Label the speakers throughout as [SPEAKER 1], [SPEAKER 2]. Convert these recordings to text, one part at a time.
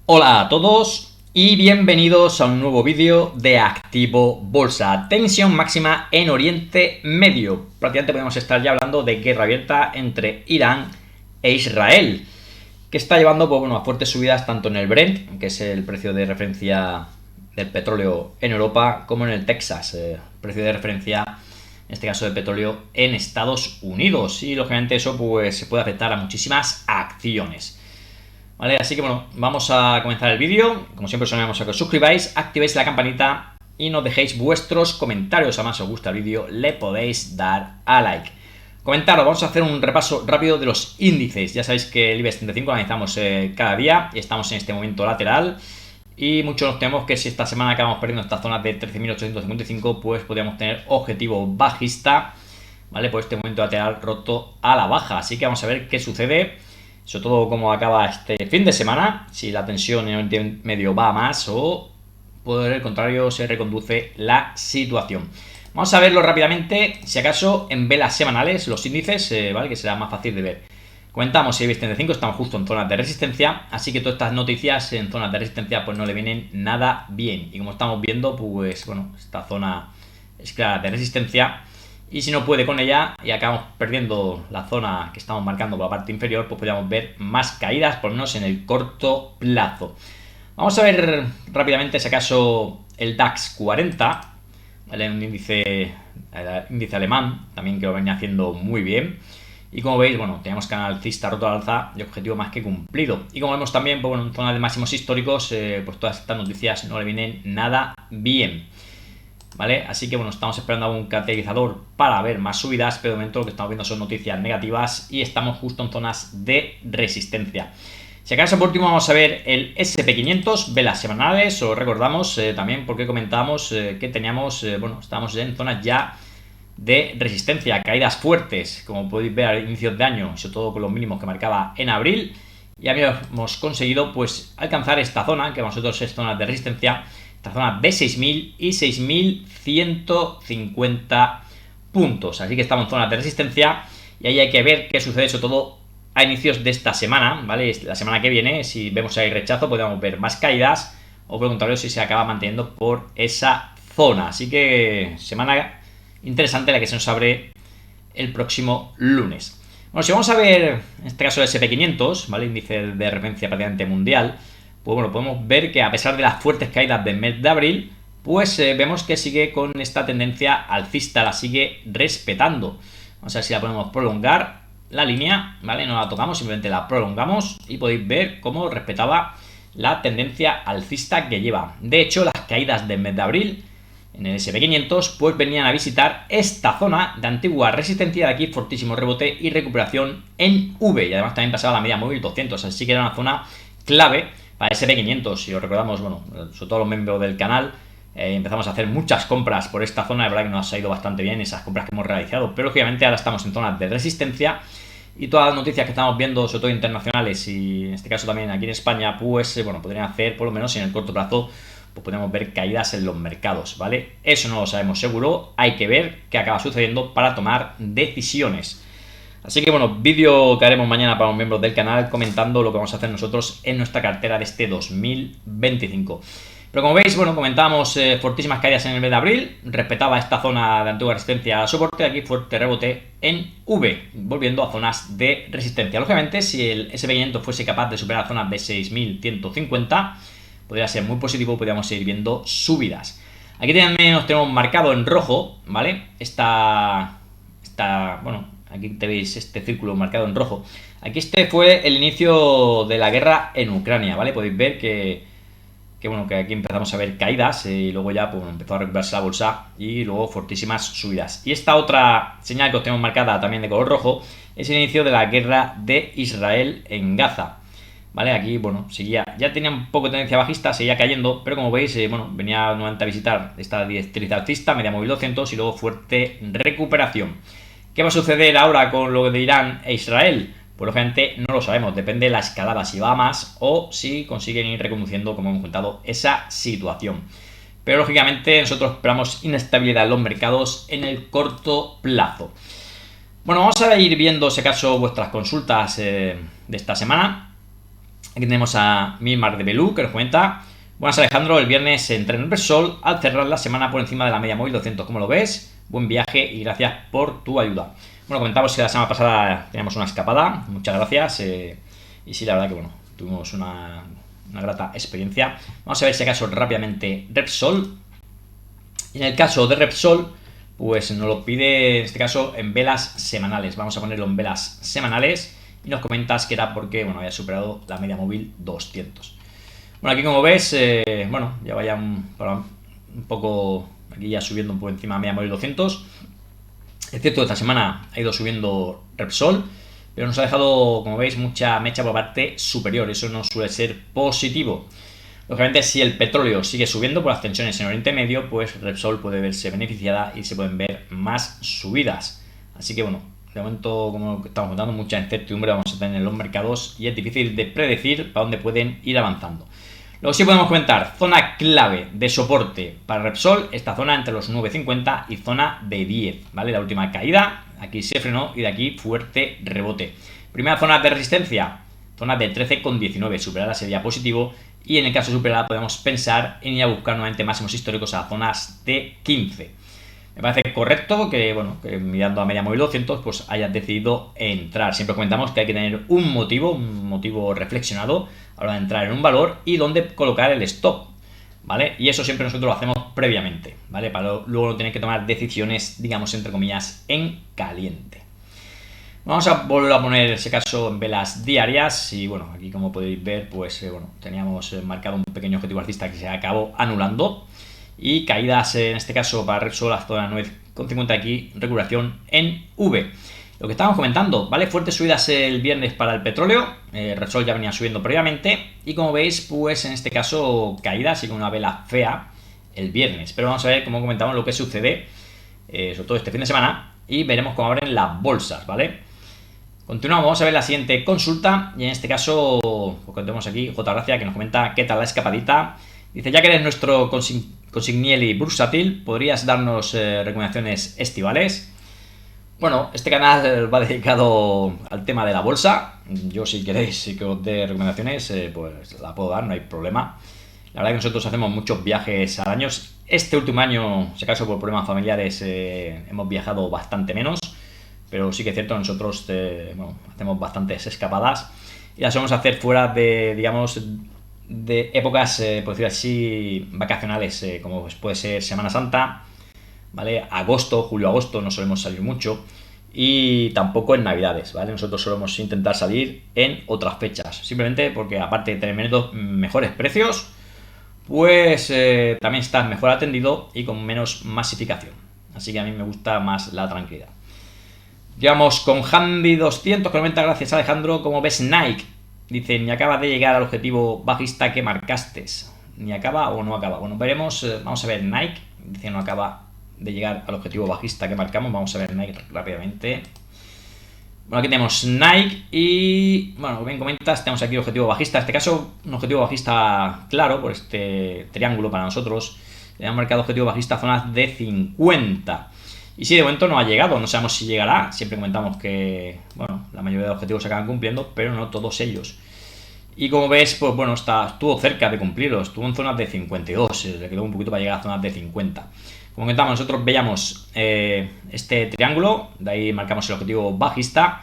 [SPEAKER 1] Hola a todos y bienvenidos a un nuevo vídeo de Activo Bolsa. Tensión máxima en Oriente Medio. Prácticamente podemos estar ya hablando de guerra abierta entre Irán e Israel, que está llevando a fuertes subidas tanto en el Brent, que es el precio de referencia del petróleo en Europa, como en el Texas, precio de referencia, en este caso del petróleo en Estados Unidos. Y lógicamente eso se puede afectar a muchísimas acciones. Vale, así que bueno, vamos a comenzar el vídeo. Como siempre os animamos a que os suscribáis, activéis la campanita y nos dejéis vuestros comentarios. Además, si os gusta el vídeo, le podéis dar a like. Comentaros, vamos a hacer un repaso rápido de los índices. Ya sabéis que el IBEX 35 lo analizamos cada día y estamos en este momento lateral. Y muchos nos tememos que si esta semana acabamos perdiendo esta zona de 13.855, pues podríamos tener objetivo bajista, ¿vale? Por este momento lateral roto a la baja. Así que vamos a ver qué sucede. Sobre todo cómo acaba este fin de semana, si la tensión en Oriente Medio va a más o por el contrario se reconduce la situación. Vamos a verlo rápidamente, si acaso en velas semanales, los índices, ¿vale? Que será más fácil de ver. Comentamos, el IBEX 35 estamos justo en zonas de resistencia, así que todas estas noticias en zonas de resistencia pues no le vienen nada bien. Y como estamos viendo, pues bueno, esta zona es clara de resistencia. Y si no puede con ella y acabamos perdiendo la zona que estamos marcando por la parte inferior, pues podríamos ver más caídas, por lo menos en el corto plazo. Vamos a ver rápidamente si acaso el DAX 40, ¿vale? Un índice alemán, también que lo venía haciendo muy bien. Y como veis, bueno, teníamos canal alcista roto al alza y objetivo más que cumplido. Y como vemos también, pues bueno, en zona de máximos históricos, pues todas estas noticias no le vienen nada bien. ¿Vale? Así que bueno, estamos esperando algún catalizador para ver más subidas, pero de momento lo que estamos viendo son noticias negativas y estamos justo en zonas de resistencia. Si acaso por último vamos a ver el SP500, velas semanales, os recordamos también porque comentábamos que teníamos, estábamos en zonas ya de resistencia, caídas fuertes, como podéis ver a inicios de año, sobre todo con los mínimos que marcaba en abril, y habíamos conseguido pues alcanzar esta zona, que para nosotros es zona de resistencia, esta zona de 6.000 y 6.150 puntos. Así que estamos en zona de resistencia y ahí hay que ver qué sucede, sobre todo a inicios de esta semana, ¿vale? La semana que viene, si vemos ahí rechazo, podemos ver más caídas o por el contrario, si se acaba manteniendo por esa zona. Así que semana interesante la que se nos abre el próximo lunes. Bueno, si vamos a ver, en este caso el SP500, ¿vale? Índice de referencia prácticamente mundial, pues bueno, podemos ver que a pesar de las fuertes caídas del mes de abril, pues vemos que sigue con esta tendencia alcista, la sigue respetando. Vamos a ver si la podemos prolongar la línea, ¿vale? No la tocamos, simplemente la prolongamos y podéis ver cómo respetaba la tendencia alcista que lleva. De hecho, las caídas del mes de abril en el SP500 pues venían a visitar esta zona de antigua resistencia de aquí, fortísimo rebote y recuperación en V. Y además también pasaba la media móvil 200, así que era una zona clave para SP500. Si os recordamos, bueno, sobre todo los miembros del canal, empezamos a hacer muchas compras por esta zona. De verdad que nos ha ido bastante bien esas compras que hemos realizado, pero lógicamente ahora estamos en zonas de resistencia y todas las noticias que estamos viendo, sobre todo internacionales y en este caso también aquí en España, pues bueno, podrían hacer, por lo menos en el corto plazo, pues podemos ver caídas en los mercados, ¿vale? Eso no lo sabemos seguro, hay que ver qué acaba sucediendo para tomar decisiones. Así que bueno, vídeo que haremos mañana para los miembros del canal comentando lo que vamos a hacer nosotros en nuestra cartera de este 2025. Pero como veis, bueno, comentábamos fortísimas caídas en el mes de abril, respetaba esta zona de antigua resistencia a soporte, aquí fuerte rebote en V, volviendo a zonas de resistencia. Lógicamente, si el SP500 fuese capaz de superar zonas de 6.150, podría ser muy positivo, podríamos seguir viendo subidas. Aquí también nos tenemos marcado en rojo, ¿vale? Bueno, aquí tenéis este círculo marcado en rojo. Aquí este fue el inicio de la guerra en Ucrania, ¿vale? Podéis ver que aquí empezamos a ver caídas y luego ya pues, empezó a recuperarse la bolsa y luego fortísimas subidas. Y esta otra señal que os tenemos marcada también de color rojo es el inicio de la guerra de Israel en Gaza. ¿Vale? Aquí, bueno, seguía, ya tenía un poco de tendencia bajista, seguía cayendo, pero como veis, venía nuevamente a visitar esta directriz alcista, media móvil 200 y luego fuerte recuperación. ¿Qué va a suceder ahora con lo de Irán e Israel? Pues lógicamente no lo sabemos, depende de la escalada, si va a más o si consiguen ir reconduciendo, como hemos comentado, esa situación. Pero lógicamente nosotros esperamos inestabilidad en los mercados en el corto plazo. Bueno, vamos a ir viendo, si acaso, vuestras consultas de esta semana. Aquí tenemos a Milmar de Belú que nos comenta: buenas Alejandro, el viernes entré en Repsol al cerrar la semana por encima de la media móvil 200. ¿Cómo lo ves? Buen viaje y gracias por tu ayuda. Bueno, comentamos que la semana pasada teníamos una escapada, muchas gracias. Y sí, la verdad que bueno, tuvimos una grata experiencia. Vamos a ver si acaso rápidamente Repsol. Y en el caso de Repsol, pues nos lo pide en este caso en velas semanales. Vamos a ponerlo en velas semanales y nos comentas que era porque bueno, había superado la media móvil 200. Bueno, aquí como ves, bueno, ya vaya un poco, aquí ya subiendo un poco encima de media móvil 200. Es cierto, esta semana ha ido subiendo Repsol, pero nos ha dejado, como veis, mucha mecha por parte superior. Eso no suele ser positivo. Lógicamente, si el petróleo sigue subiendo por las tensiones en Oriente Medio, pues Repsol puede verse beneficiada y se pueden ver más subidas. Así que bueno, de momento, como estamos contando, mucha incertidumbre vamos a tener en los mercados y es difícil de predecir para dónde pueden ir avanzando. Luego sí podemos comentar zona clave de soporte para Repsol, esta zona entre los 9.50 y zona de 10, ¿vale? La última caída, aquí se frenó y de aquí fuerte rebote. Primera zona de resistencia, zona de 13,19, superada sería positivo y en el caso de superada podemos pensar en ir a buscar nuevamente máximos históricos a zonas de 15. Me parece correcto que, bueno, que mirando a media móvil 200, pues hayas decidido entrar. Siempre comentamos que hay que tener un motivo reflexionado a la hora de entrar en un valor y dónde colocar el stop, ¿vale? Y eso siempre nosotros lo hacemos previamente, ¿vale? Para luego no tener que tomar decisiones, digamos, entre comillas, en caliente. Vamos a volver a poner ese caso en velas diarias y bueno, aquí como podéis ver, pues bueno, teníamos marcado un pequeño objetivo alcista que se acabó anulando. Y caídas en este caso para Repsol a zona 9,50 aquí, recuperación en V. Lo que estábamos comentando, ¿vale? Fuertes subidas el viernes para el petróleo, Repsol ya venía subiendo previamente y como veis, pues en este caso caídas y con una vela fea el viernes. Pero vamos a ver, como comentamos, lo que sucede, sobre todo este fin de semana y veremos cómo abren las bolsas, ¿vale? Continuamos, vamos a ver la siguiente consulta y en este caso, pues tenemos aquí J. Gracia que nos comenta qué tal la escapadita. Dice, ya que eres nuestro consignieli bursátil, ¿podrías darnos recomendaciones estivales? Bueno, este canal va dedicado al tema de la bolsa. Yo si queréis que os dé recomendaciones, pues la puedo dar, no hay problema. La verdad que nosotros hacemos muchos viajes al año. Este último año, si acaso por problemas familiares, hemos viajado bastante menos. Pero sí que es cierto, nosotros bueno, hacemos bastantes escapadas y las vamos a hacer fuera de, digamos, de épocas, por decirlo así, vacacionales, como puede ser Semana Santa, ¿vale? Agosto, julio-agosto no solemos salir mucho y tampoco en Navidades, ¿vale? Nosotros solemos intentar salir en otras fechas, simplemente porque aparte de tener mejores precios, pues también estás mejor atendido y con menos masificación. Así que a mí me gusta más la tranquilidad. Llevamos con Handy 200, que 90, gracias Alejandro. Como ves Nike, dice, ni acaba de llegar al objetivo bajista que marcaste. ¿Ni acaba o no acaba? Bueno, veremos, vamos a ver Nike, dice no acaba de llegar al objetivo bajista que marcamos. Vamos a ver Nike rápidamente. Bueno, aquí tenemos Nike y, bueno, como bien comentas, tenemos aquí objetivo bajista. En este caso, un objetivo bajista claro por este triángulo para nosotros. Le han marcado objetivo bajista a zonas de 50. Y si de momento no ha llegado, no sabemos si llegará. Siempre comentamos que, bueno, la mayoría de objetivos se acaban cumpliendo, pero no todos ellos. Y como ves, pues bueno, estuvo cerca de cumplirlo, estuvo en zonas de 52, le quedó un poquito para llegar a zonas de 50. Como comentamos, nosotros veíamos este triángulo, de ahí marcamos el objetivo bajista.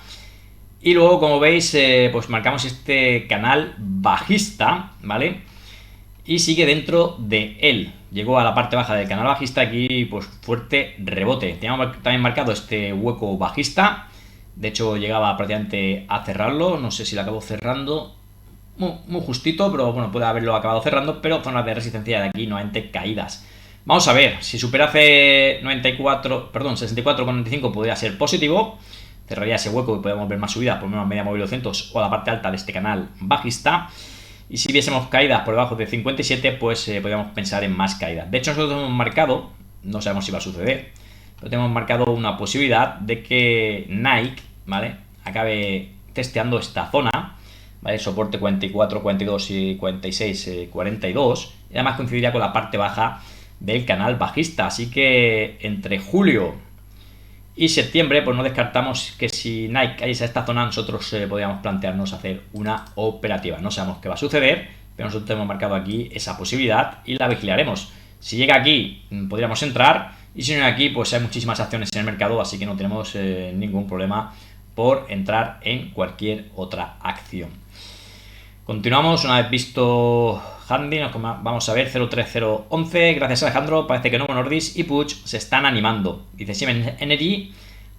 [SPEAKER 1] Y luego, como veis, pues marcamos este canal bajista, ¿vale? Y sigue dentro de él. Llegó a la parte baja del canal bajista, aquí pues fuerte rebote. Teníamos también marcado este hueco bajista. De hecho llegaba prácticamente a cerrarlo. No sé si lo acabó cerrando muy justito, pero bueno, puede haberlo acabado cerrando. Pero zonas de resistencia de aquí, nuevamente caídas. Vamos a ver, si supera hace 64,95 podría ser positivo. Cerraría ese hueco y podemos ver más subida por menos media móvil 200 o la parte alta de este canal bajista. Y si viésemos caídas por debajo de 57, pues podríamos pensar en más caídas. De hecho, nosotros hemos marcado, no sabemos si va a suceder, pero tenemos marcado una posibilidad de que Nike, ¿vale?, acabe testeando esta zona, ¿vale? Soporte 44, 42 y 46, 42. Y además coincidiría con la parte baja del canal bajista. Así que entre julio Y septiembre, pues no descartamos que si Nike cayese a esta zona, nosotros podríamos plantearnos hacer una operativa. No sabemos qué va a suceder, pero nosotros hemos marcado aquí esa posibilidad y la vigilaremos. Si llega aquí, podríamos entrar, y si no llega aquí, pues hay muchísimas acciones en el mercado, así que no tenemos ningún problema por entrar en cualquier otra acción. Continuamos, una vez visto Handy, vamos a ver 03011. Gracias Alejandro, parece que Novo Nordisk y Puig se están animando. Dice Siemens Energy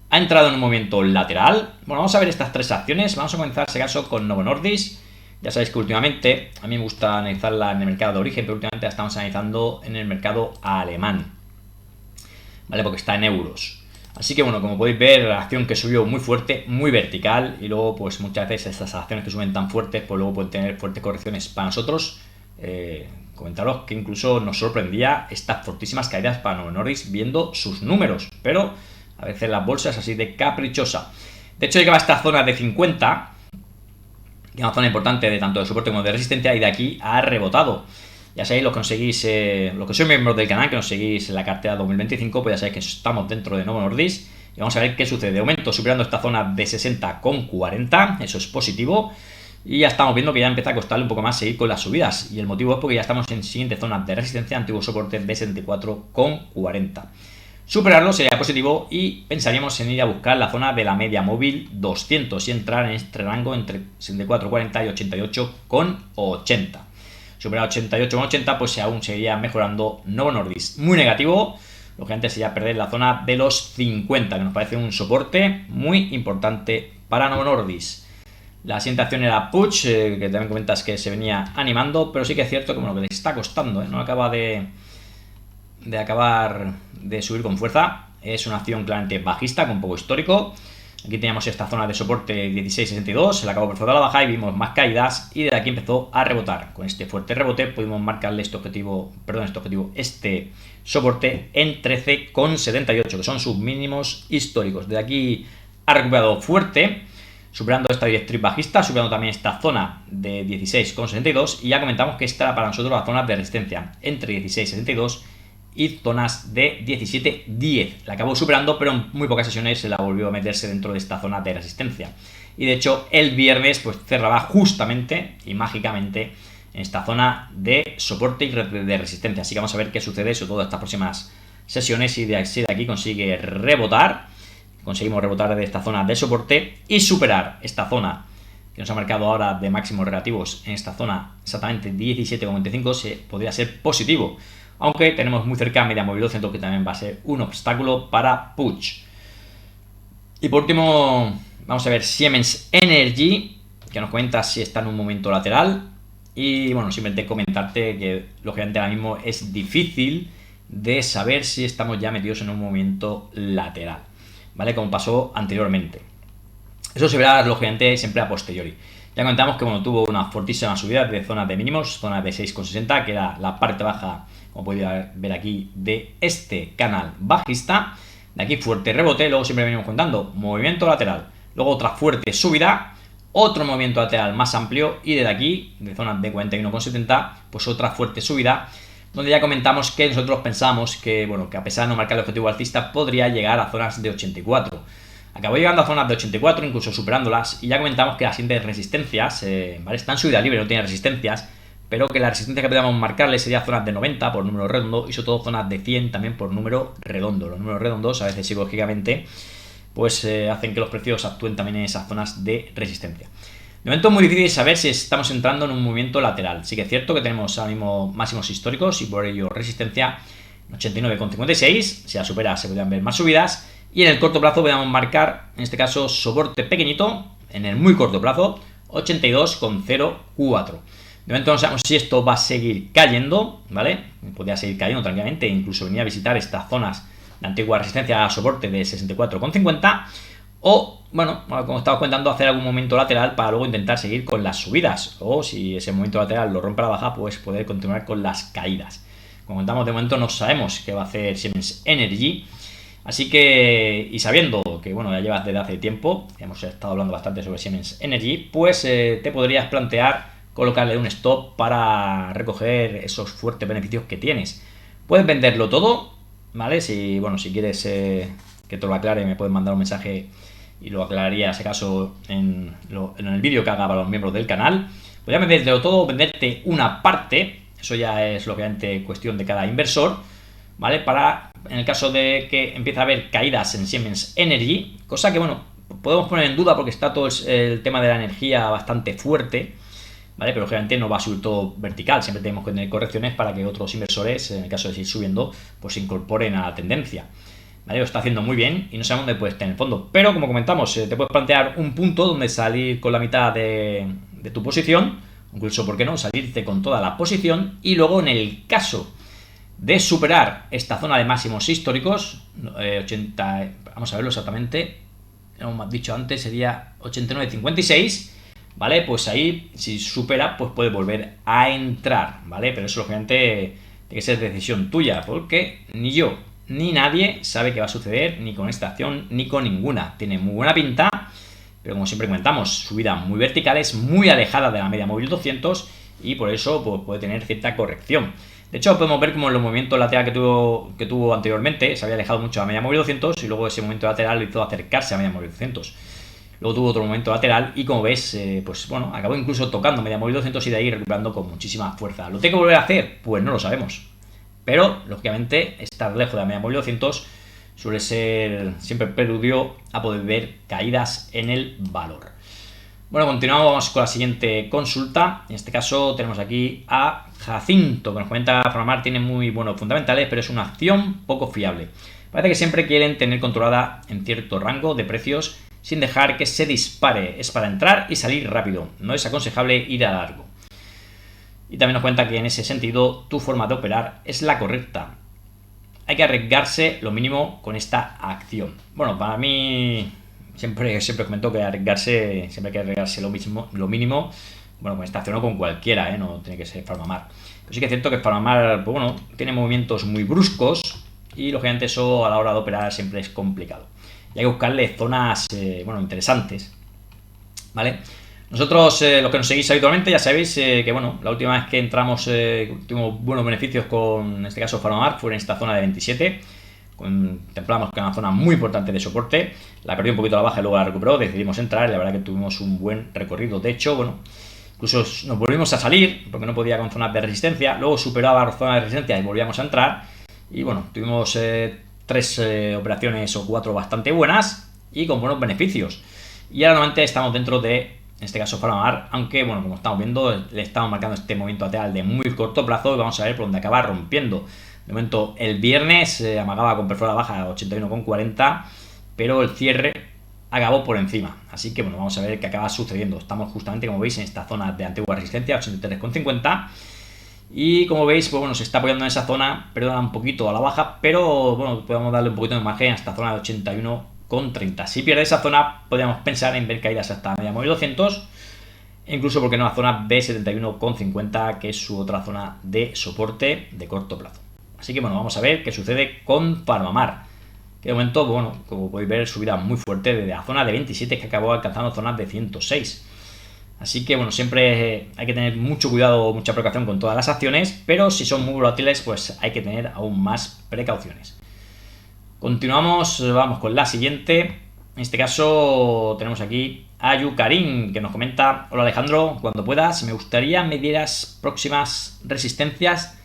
[SPEAKER 1] ha entrado en un movimiento lateral. Bueno, vamos a ver estas tres acciones. Vamos a comenzar, en este caso, con Novo Nordisk. Ya sabéis que últimamente, a mí me gusta analizarla en el mercado de origen, pero últimamente la estamos analizando en el mercado alemán, ¿vale? Porque está en euros. Así que bueno, como podéis ver, la acción que subió muy fuerte, muy vertical, y luego pues muchas veces estas acciones que suben tan fuertes, pues luego pueden tener fuertes correcciones. Para nosotros, comentaros que incluso nos sorprendía estas fortísimas caídas para Novo Nordisk viendo sus números, pero a veces las bolsas así de caprichosa. De hecho llegaba a esta zona de 50, que es una zona importante de tanto de soporte como de resistencia, y de aquí ha rebotado. Ya sabéis, los que sois miembros del canal, que nos seguís en la cartera 2025, pues ya sabéis que estamos dentro de Novo Nordisk y vamos a ver qué sucede. De momento, superando esta zona de 60,40, eso es positivo, y ya estamos viendo que ya empieza a costarle un poco más seguir con las subidas, y el motivo es porque ya estamos en siguiente zona de resistencia, antiguo soporte de 74,40. Superarlo sería positivo y pensaríamos en ir a buscar la zona de la media móvil 200 y entrar en este rango entre 74,40 y 88,80. Superar 88,80, pues aún seguiría mejorando Novo Nordisk. Muy negativo, lógicamente sería perder la zona de los 50, que nos parece un soporte muy importante para Novo Nordisk. La siguiente acción era Puig, que también comentas que se venía animando, pero sí que es cierto que, bueno, que le está costando, no acaba de acabar de subir con fuerza. Es una acción claramente bajista, con poco histórico. Aquí teníamos esta zona de soporte 16.62, se la acabó por forzar a la baja y vimos más caídas, y de aquí empezó a rebotar. Con este fuerte rebote pudimos marcarle este soporte en 13,78, que son sus mínimos históricos. De aquí ha recuperado fuerte, superando esta directriz bajista, superando también esta zona de 16,62, y ya comentamos que esta era para nosotros la zona de resistencia entre 16,62 y zonas de 17.10. La acabó superando, pero en muy pocas sesiones se la volvió a meterse dentro de esta zona de resistencia. Y de hecho, el viernes pues cerraba justamente y mágicamente en esta zona de soporte y de resistencia. Así que vamos a ver qué sucede, sobre todo en estas próximas sesiones, y de aquí consigue rebotar. Conseguimos rebotar de esta zona de soporte y superar esta zona que nos ha marcado ahora de máximos relativos en esta zona, exactamente 17,25, podría ser positivo. Aunque tenemos muy cerca media móvil 200, que también va a ser un obstáculo para Puig. Y por último, vamos a ver Siemens Energy, que nos comenta si está en un momento lateral. Y bueno, simplemente comentarte que lógicamente ahora mismo es difícil de saber si estamos ya metidos en un movimiento lateral, ¿vale? Como pasó anteriormente. Eso se verá lógicamente siempre a posteriori. Ya comentamos que, bueno, tuvo una fortísima subida de zonas de mínimos, zona de 6,60, que era la parte baja, como podéis ver aquí, de este canal bajista. De aquí fuerte rebote, luego siempre venimos contando movimiento lateral, luego otra fuerte subida, otro movimiento lateral más amplio, y desde aquí, de zonas de 41,70, pues otra fuerte subida, donde ya comentamos que nosotros pensamos que, bueno, que a pesar de no marcar el objetivo alcista, podría llegar a zonas de 84. Acabó llegando a zonas de 84, incluso superándolas, y ya comentamos que las siguientes resistencias, ¿vale? Están en subida libre, no tiene resistencias, pero que la resistencia que podríamos marcarle sería zonas de 90 por número redondo, y sobre todo zonas de 100 también por número redondo. Los números redondos, a veces psicológicamente, pues hacen que los precios actúen también en esas zonas de resistencia. De momento es muy difícil saber si estamos entrando en un movimiento lateral. Sí que es cierto que tenemos ahora mismo máximos históricos y por ello resistencia 89,56, si la supera se podrían ver más subidas, y en el corto plazo podemos marcar, en este caso, soporte pequeñito, en el muy corto plazo, 82,04. De momento no sabemos si esto va a seguir cayendo, ¿vale? Podría seguir cayendo tranquilamente, incluso venir a visitar estas zonas de antigua resistencia a soporte de 64,50, o, bueno, como estaba comentando, hacer algún movimiento lateral para luego intentar seguir con las subidas, o si ese movimiento lateral lo rompe a la baja, pues poder continuar con las caídas. Como comentamos, de momento no sabemos qué va a hacer Siemens Energy. Así que, y sabiendo que, bueno, ya llevas desde hace tiempo, hemos estado hablando bastante sobre Siemens Energy, pues te podrías plantear colocarle un stop para recoger esos fuertes beneficios que tienes. Puedes venderlo todo, ¿vale? Si quieres que te lo aclare, me puedes mandar un mensaje y lo aclararía, en ese caso, en el vídeo que haga para los miembros del canal. Voy a venderte todo, venderte una parte, eso ya es lógicamente cuestión de cada inversor, ¿vale? Para, en el caso de que empiece a haber caídas en Siemens Energy, cosa que, bueno, podemos poner en duda porque está todo el tema de la energía bastante fuerte, ¿vale? Pero lógicamente no va a subir todo vertical, siempre tenemos que tener correcciones para que otros inversores, en el caso de seguir subiendo, pues se incorporen a la tendencia. ¿Vale? Lo está haciendo muy bien y no sabemos dónde puede estar en el fondo. Pero como comentamos, te puedes plantear un punto donde salir con la mitad de tu posición, incluso, ¿por qué no?, salirte con toda la posición y luego en el caso de superar esta zona de máximos históricos, 80, vamos a verlo exactamente, como hemos dicho antes, sería 89.56, ¿vale? Pues ahí, si supera, pues puede volver a entrar, ¿vale? Pero eso lógicamente tiene que ser decisión tuya, porque ni yo ni nadie sabe qué va a suceder ni con esta acción ni con ninguna. Tiene muy buena pinta, pero como siempre comentamos, subidas muy verticales, muy alejadas de la media móvil 200 y por eso pues, puede tener cierta corrección. De hecho, podemos ver como en los movimientos laterales que tuvo anteriormente se había alejado mucho de la media móvil 200 y luego ese movimiento lateral lo hizo acercarse a la media móvil 200. Luego tuvo otro momento lateral y como ves, pues bueno, acabó incluso tocando media móvil 200 y de ahí recuperando con muchísima fuerza. ¿Lo tengo que volver a hacer? Pues no lo sabemos. Pero, lógicamente, estar lejos de la media móvil 200 suele ser siempre preludio a poder ver caídas en el valor. Bueno, continuamos, vamos con la siguiente consulta. En este caso tenemos aquí a Jacinto, que nos comenta: Farmamar tiene muy buenos fundamentales, pero es una acción poco fiable. Parece que siempre quieren tener controlada en cierto rango de precios sin dejar que se dispare. Es para entrar y salir rápido. No es aconsejable ir a largo. Y también nos cuenta que en ese sentido tu forma de operar es la correcta. Hay que arriesgarse lo mínimo con esta acción. Bueno, para mí siempre comento que siempre hay que arriesgarse lo mínimo. Bueno, con esta acción o con cualquiera, no tiene que ser Farmamar. Pero sí que es cierto que Farmamar, pues bueno, tiene movimientos muy bruscos y lógicamente eso a la hora de operar siempre es complicado. Y hay que buscarle zonas, interesantes, ¿vale? Nosotros, los que nos seguís habitualmente, ya sabéis que, bueno, la última vez que entramos tuvimos buenos beneficios con, en este caso, Farmamar, fue en esta zona de 27. Contemplamos que era una zona muy importante de soporte. La perdió un poquito a la baja y luego la recuperó, decidimos entrar y la verdad que tuvimos un buen recorrido. De hecho, bueno, incluso nos volvimos a salir porque no podía con zonas de resistencia. Luego superaba las zonas de resistencia y volvíamos a entrar. Y bueno, tuvimos 3 operaciones o 4 bastante buenas y con buenos beneficios. Y ahora nuevamente estamos dentro de, en este caso, Farmamar, aunque, bueno, como estamos viendo, le estamos marcando este movimiento lateral de muy corto plazo y vamos a ver por dónde acaba rompiendo. De momento, el viernes amagaba con perfora baja a 81,40, pero el cierre acabó por encima. Así que, bueno, vamos a ver qué acaba sucediendo. Estamos justamente, como veis, en esta zona de antigua resistencia, 83,50. Y como veis, pues bueno, se está apoyando en esa zona, perdona un poquito a la baja, pero bueno, podemos darle un poquito de margen a esta zona de 81,30. Si pierde esa zona, podríamos pensar en ver caídas hasta media móvil 200, e incluso, porque no, la zona B71,50, que es su otra zona de soporte de corto plazo. Así que bueno, vamos a ver qué sucede con Farmamar, que de momento, bueno, como podéis ver, subida muy fuerte desde la zona de 27 que acabó alcanzando zonas de 106. Así que bueno, siempre hay que tener mucho cuidado, mucha precaución con todas las acciones, pero si son muy volátiles, pues hay que tener aún más precauciones. Continuamos, vamos con la siguiente. En este caso tenemos aquí a Yukarin, que nos comenta: hola Alejandro, cuando puedas, me gustaría me dieras próximas resistencias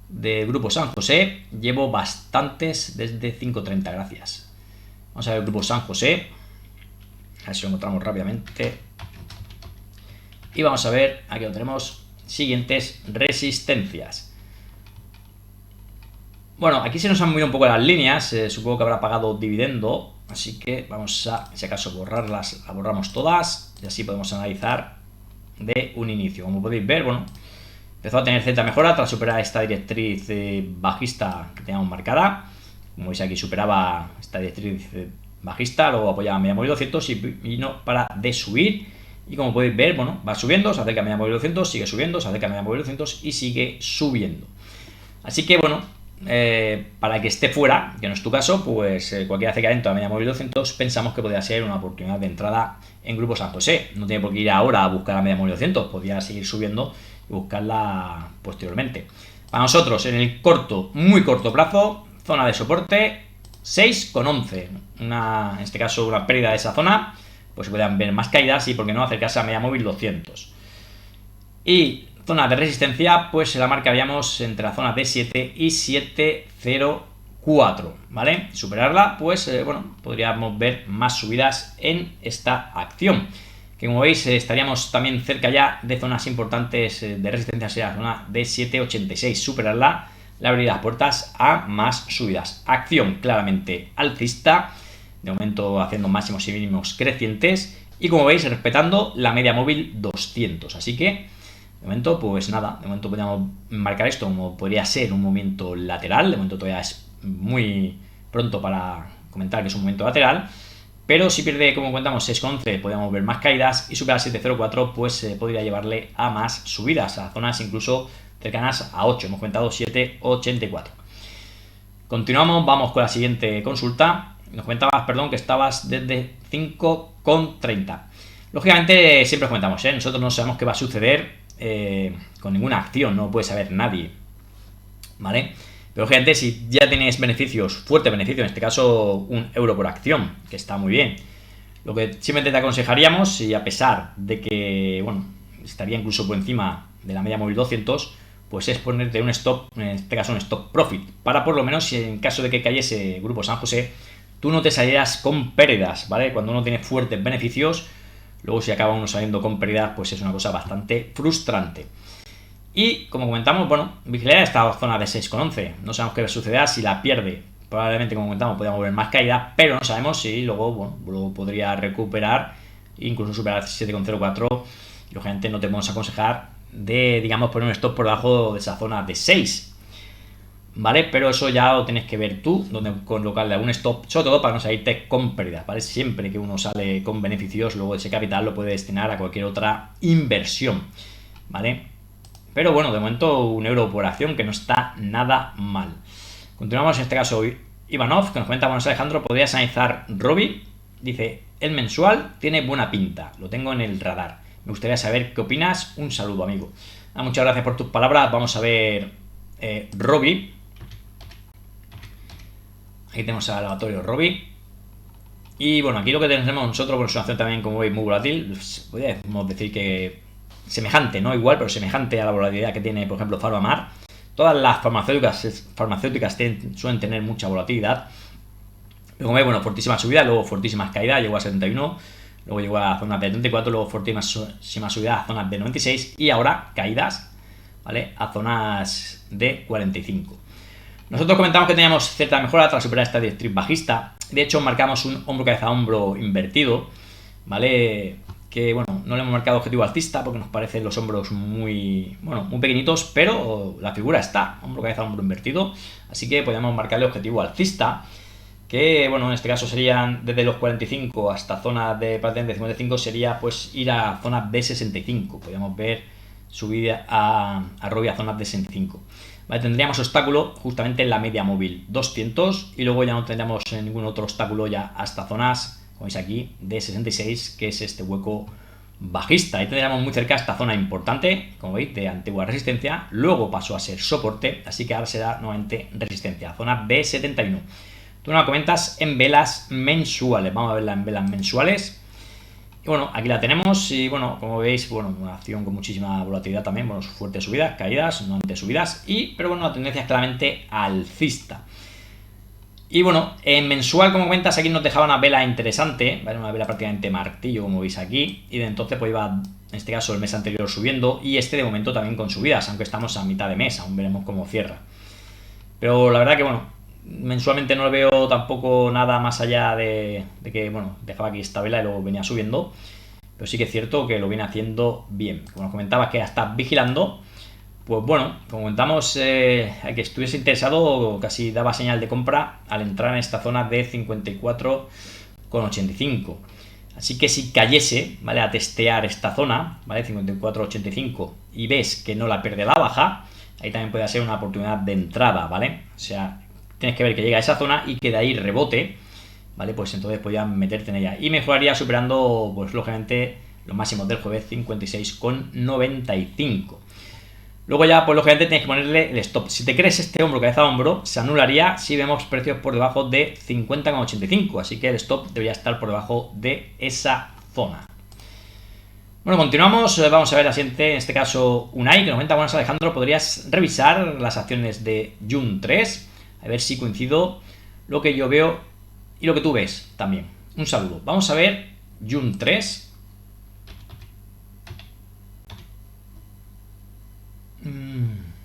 [SPEAKER 1] de Grupo San José. Llevo bastantes desde 5.30, gracias. Vamos a ver el Grupo San José, a ver si lo encontramos rápidamente. Y vamos a ver, aquí lo tenemos, siguientes resistencias. Bueno, aquí se nos han movido un poco las líneas, supongo que habrá pagado dividendo, así que vamos a, si acaso, borrarlas, las borramos todas y así podemos analizar de un inicio. Como podéis ver, bueno, empezó a tener cierta mejora tras superar esta directriz bajista que teníamos marcada. Como veis, aquí superaba esta directriz bajista, luego apoyaba media móvil 200 y no para de subir. Y como podéis ver, bueno, va subiendo, se acerca a media móvil 200, sigue subiendo, se acerca a media móvil 200 y sigue subiendo. Así que bueno, para que esté fuera, que no es tu caso, pues cualquier acercamiento a media móvil 200 pensamos que podría ser una oportunidad de entrada en Grupo San José. No tiene por qué ir ahora a buscar a media móvil 200, podría seguir subiendo y buscarla posteriormente. Para nosotros, en el corto, muy corto plazo, zona de soporte 6,11. En este caso una pérdida de esa zona, pues se podrían ver más caídas y por qué no acercarse a media móvil 200. Y zona de resistencia, pues la marcaríamos entre la zona de 7 y 704, ¿vale? Superarla, pues bueno, podríamos ver más subidas en esta acción. Que como veis estaríamos también cerca ya de zonas importantes de resistencia, sería la zona de 786. Superarla le abriría las puertas a más subidas. Acción claramente alcista, de momento haciendo máximos y mínimos crecientes y como veis respetando la media móvil 200. Así que de momento pues nada, de momento podríamos marcar esto como podría ser un movimiento lateral. De momento todavía es muy pronto para comentar que es un movimiento lateral, pero si pierde, como comentamos, 6,11 podríamos ver más caídas y superar 7,04 pues podría llevarle a más subidas, a zonas incluso cercanas a 8, hemos comentado 7,84. Continuamos, vamos con la siguiente consulta. Nos comentabas, perdón, que estabas desde 5,30. Lógicamente siempre comentamos, nosotros no sabemos qué va a suceder con ninguna acción, no puede saber nadie, ¿vale? Pero gente, si ya tienes beneficios, fuertes beneficios, en este caso 1 euro por acción, que está muy bien, lo que simplemente te aconsejaríamos, y a pesar de que, bueno, estaría incluso por encima de la media móvil 200, pues es ponerte un stop, en este caso un stop profit, para por lo menos, si en caso de que cayese Grupo San José, tú no te salieras con pérdidas, ¿vale? Cuando uno tiene fuertes beneficios, luego si acaba uno saliendo con pérdidas, pues es una cosa bastante frustrante. Y como comentamos, bueno, vigilar esta zona de 6,11. No sabemos qué sucederá si la pierde. Probablemente, como comentamos, podríamos ver más caída, pero no sabemos si luego, bueno, luego podría recuperar, incluso superar 7,04. Y lógicamente no te podemos aconsejar de, digamos, poner un stop por debajo de esa zona de 6. ¿Vale? Pero eso ya lo tienes que ver tú, donde colocarle algún stop, sobre todo para no salirte con pérdidas, ¿vale? Siempre que uno sale con beneficios, luego ese capital lo puede destinar a cualquier otra inversión, ¿vale? Pero bueno, de momento 1 euro por acción, que no está nada mal. Continuamos, en este caso Ivanov, que nos comenta: buenos Alejandro, ¿podrías analizar Robi? Dice, el mensual tiene buena pinta, lo tengo en el radar. Me gustaría saber qué opinas. Un saludo, amigo. Muchas gracias por tus palabras. Vamos a ver Robi. Aquí tenemos al aleatorio Robi. Y bueno, aquí lo que tenemos nosotros, con su acción también, como veis, muy volátil. Podríamos decir que semejante, no igual, pero semejante a la volatilidad que tiene, por ejemplo, PharmaMar. Todas las farmacéuticas suelen tener mucha volatilidad. Pero como veis, bueno, fortísima subida, luego fortísimas caídas, llegó a 71, luego llegó a zonas de 34, luego fortísima subida a zonas de 96 y ahora caídas, ¿vale? A zonas de 45. Nosotros comentamos que teníamos cierta mejora tras superar esta directriz bajista. De hecho, marcamos un hombro cabeza a hombro invertido, ¿vale? Que bueno, no le hemos marcado objetivo alcista porque nos parecen los hombros muy pequeñitos, pero la figura está, hombro cabeza hombro invertido, así que podemos marcarle objetivo alcista, que bueno, en este caso serían desde los 45 hasta zona de prácticamente 55, sería pues ir a zonas de 65, podríamos ver subida a Robi a zonas de 65. Vale, tendríamos obstáculo justamente en la media móvil 200 y luego ya no tendríamos ningún otro obstáculo ya hasta zonas, como veis aquí, de 66, que es este hueco bajista. Ahí tendríamos muy cerca esta zona importante, como veis, de antigua resistencia. Luego pasó a ser soporte, así que ahora será nuevamente resistencia, zona B71. Tú nos comentas en velas mensuales. Vamos a verla en velas mensuales. Y bueno, aquí la tenemos y bueno, como veis, bueno, una acción con muchísima volatilidad también, bueno, fuertes subidas, caídas, nuevamente subidas, pero bueno, la tendencia es claramente alcista. Y bueno, en mensual, como comentas, aquí nos dejaba una vela interesante, ¿vale? Una vela prácticamente martillo, como veis aquí, y de entonces pues iba, en este caso, el mes anterior subiendo, y este de momento también con subidas, aunque estamos a mitad de mes, aún veremos cómo cierra. Pero la verdad que bueno, mensualmente no le veo tampoco nada más allá de que, bueno, dejaba aquí esta vela y luego venía subiendo, pero sí que es cierto que lo viene haciendo bien. Como nos comentabas que ya está vigilando, pues bueno, como comentamos, a que estuviese interesado casi daba señal de compra al entrar en esta zona de 54,85. Así que si cayese, ¿vale? A testear esta zona, ¿vale? 54,85 y ves que no la pierde a la baja, ahí también puede ser una oportunidad de entrada, ¿vale? O sea, tienes que ver que llega a esa zona y que de ahí rebote, ¿vale? Pues entonces podrías meterte en ella y mejoraría superando, pues lógicamente, los máximos del jueves, 56,95. Luego ya, pues lógicamente tienes que ponerle el stop. Si te crees este hombro, cabeza a hombro, se anularía si vemos precios por debajo de 50,85. Así que el stop debería estar por debajo de esa zona. Bueno, continuamos. Vamos a ver la siguiente, en este caso Unai, que nos comenta: buenas, Alejandro, ¿podrías revisar las acciones de Jun 3? A ver si coincido lo que yo veo y lo que tú ves también. Un saludo. Vamos a ver Jun 3.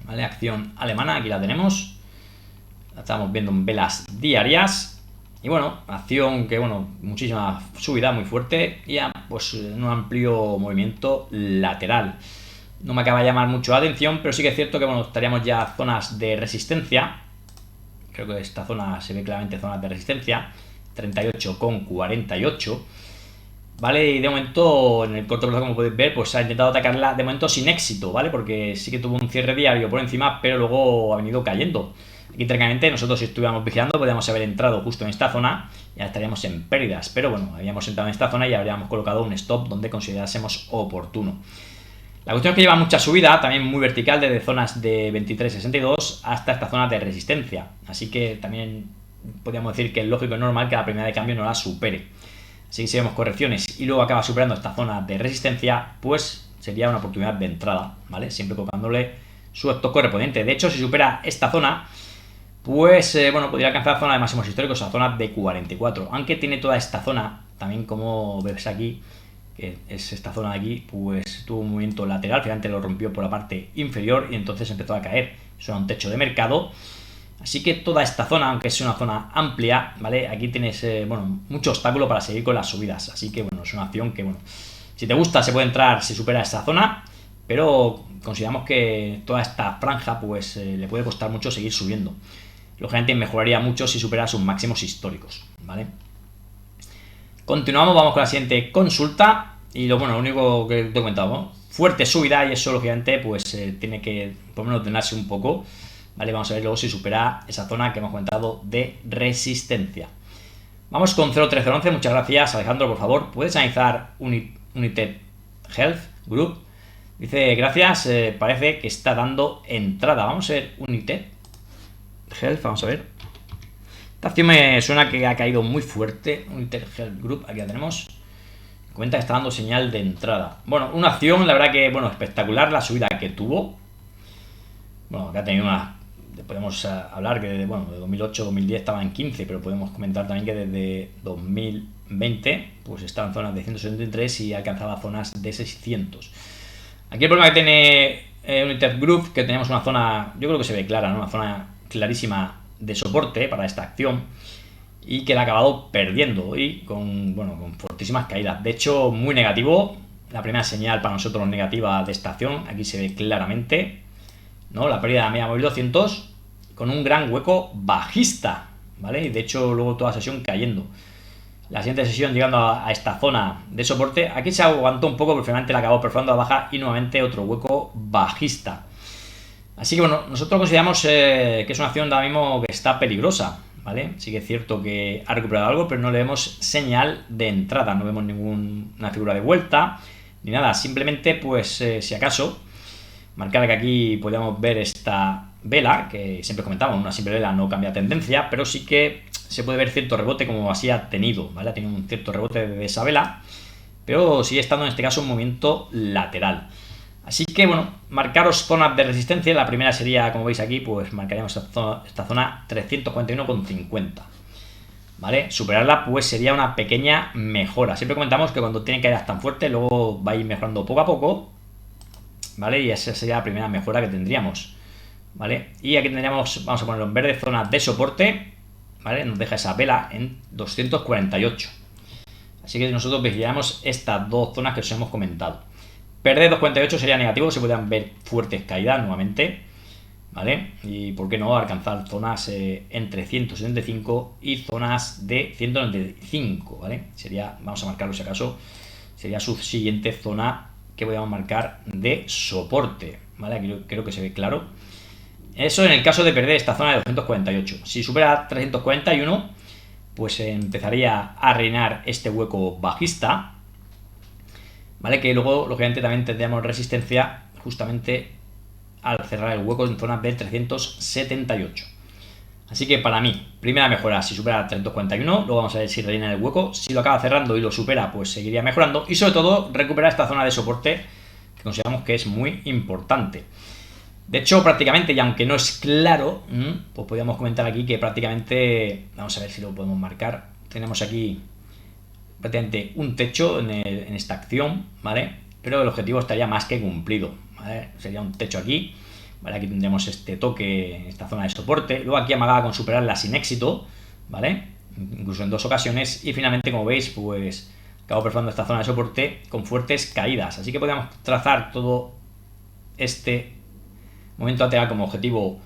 [SPEAKER 1] Vale, acción alemana, aquí la tenemos. La estamos viendo en velas diarias. Y bueno, acción que, bueno, muchísima subida, muy fuerte. Y ya, pues un amplio movimiento lateral. No me acaba de llamar mucho la atención, pero sí que es cierto que, bueno, estaríamos ya zonas de resistencia. Creo que esta zona se ve claramente zonas de resistencia. 38,48. ¿Vale? Y de momento, en el corto plazo, como podéis ver, pues ha intentado atacarla de momento sin éxito, ¿vale? Porque sí que tuvo un cierre diario por encima, pero luego ha venido cayendo. Aquí, técnicamente, nosotros, si estuviéramos vigilando, podríamos haber entrado justo en esta zona, ya estaríamos en pérdidas. Pero bueno, habíamos entrado en esta zona y habríamos colocado un stop donde considerásemos oportuno. La cuestión es que lleva mucha subida, también muy vertical, desde zonas de 23,62 hasta esta zona de resistencia. Así que también podríamos decir que es lógico y normal que la primera de cambio no la supere. Así que si vemos correcciones y luego acaba superando esta zona de resistencia, pues sería una oportunidad de entrada, ¿vale? Siempre colocándole su stop correspondiente. De hecho, si supera esta zona, pues bueno, podría alcanzar zona de máximos históricos, a zona de 44. Aunque tiene toda esta zona, también como ves aquí, que es esta zona de aquí, pues tuvo un movimiento lateral, finalmente lo rompió por la parte inferior y entonces empezó a caer. Eso era un techo de mercado. Así que toda esta zona, aunque es una zona amplia, ¿vale? Aquí tienes, bueno, mucho obstáculo para seguir con las subidas. Así que, bueno, es una acción que, bueno, si te gusta se puede entrar si supera esa zona, pero consideramos que toda esta franja, pues, le puede costar mucho seguir subiendo. Lógicamente mejoraría mucho si supera sus máximos históricos, ¿vale? Continuamos, vamos con la siguiente consulta. Y lo único que te he comentado, ¿no? Fuerte subida, y eso, lógicamente, pues, tiene que, por lo menos, ordenarse un poco. Vale, vamos a ver luego si supera esa zona que hemos comentado de resistencia. Vamos con 03011. Muchas gracias, Alejandro. Por favor, ¿puedes analizar United Health Group? Dice, gracias, parece que está dando entrada. Vamos a ver United Health, vamos a ver. Esta acción me suena que ha caído muy fuerte. United Health Group, aquí la tenemos. Comenta que está dando señal de entrada. Bueno, una acción, la verdad que, bueno, espectacular la subida que tuvo. Bueno, que ha tenido una... Podemos hablar que de 2008-2010 estaba en 15, pero podemos comentar también que desde 2020 pues estaba en zonas de 173 y alcanzaba zonas de 600. Aquí el problema que tiene United Group, que tenemos una zona, yo creo que se ve clara, ¿no? Una zona clarísima de soporte para esta acción y que la ha acabado perdiendo y con fortísimas caídas. De hecho, muy negativo. La primera señal para nosotros negativa de esta acción, aquí se ve claramente, ¿no? La pérdida de la media móvil 200 con un gran hueco bajista, ¿vale? Y de hecho luego toda la sesión cayendo. La siguiente sesión llegando a esta zona de soporte. Aquí se aguantó un poco, pero finalmente la acabó perforando a baja y nuevamente otro hueco bajista. Así que bueno, nosotros consideramos que es una acción ahora mismo que está peligrosa, ¿vale? Sí que es cierto que ha recuperado algo, pero no le vemos señal de entrada, no vemos ninguna figura de vuelta ni nada. Simplemente, pues si acaso, marcar que aquí podríamos ver esta vela, que siempre comentamos, una simple vela no cambia tendencia, pero sí que se puede ver cierto rebote como así ha tenido, ¿vale? Ha tenido un cierto rebote de esa vela, pero sigue estando en este caso un movimiento lateral. Así que bueno, marcaros zonas de resistencia. La primera sería, como veis aquí, pues marcaríamos esta zona 341,50. ¿Vale? Superarla pues sería una pequeña mejora. Siempre comentamos que cuando tienen caídas tan fuertes, luego va a ir mejorando poco a poco, ¿vale? Y esa sería la primera mejora que tendríamos, ¿vale? Y aquí tendríamos, vamos a ponerlo en verde, zona de soporte, ¿vale? Nos deja esa vela en 248. Así que nosotros vigilamos estas dos zonas que os hemos comentado. Perder 248 sería negativo, se podrían ver fuertes caídas nuevamente, ¿vale? Y por qué no alcanzar zonas entre 175 y zonas de 195, ¿vale? Sería, vamos a marcarlo si acaso, sería su siguiente zona que podríamos marcar de soporte, ¿vale? Aquí creo que se ve claro. Eso en el caso de perder esta zona de 248. Si supera 341, pues empezaría a reinar este hueco bajista, ¿vale? Que luego, lógicamente, también tendríamos resistencia justamente al cerrar el hueco en zona de 378. Así que para mí, primera mejora si supera 341, luego vamos a ver si rellena el hueco. Si lo acaba cerrando y lo supera, pues seguiría mejorando. Y sobre todo, recuperar esta zona de soporte que consideramos que es muy importante. De hecho, prácticamente, y aunque no es claro, pues podríamos comentar aquí que prácticamente, vamos a ver si lo podemos marcar, tenemos aquí prácticamente un techo en esta acción, ¿vale? Pero el objetivo estaría más que cumplido, ¿vale? Sería un techo aquí, ¿vale? Aquí tendremos este toque en esta zona de soporte, luego aquí amagaba con superarla sin éxito, ¿vale? Incluso en 2 ocasiones, y finalmente, como veis, pues acabo perforando esta zona de soporte con fuertes caídas, así que podríamos trazar todo este momento lateral como objetivo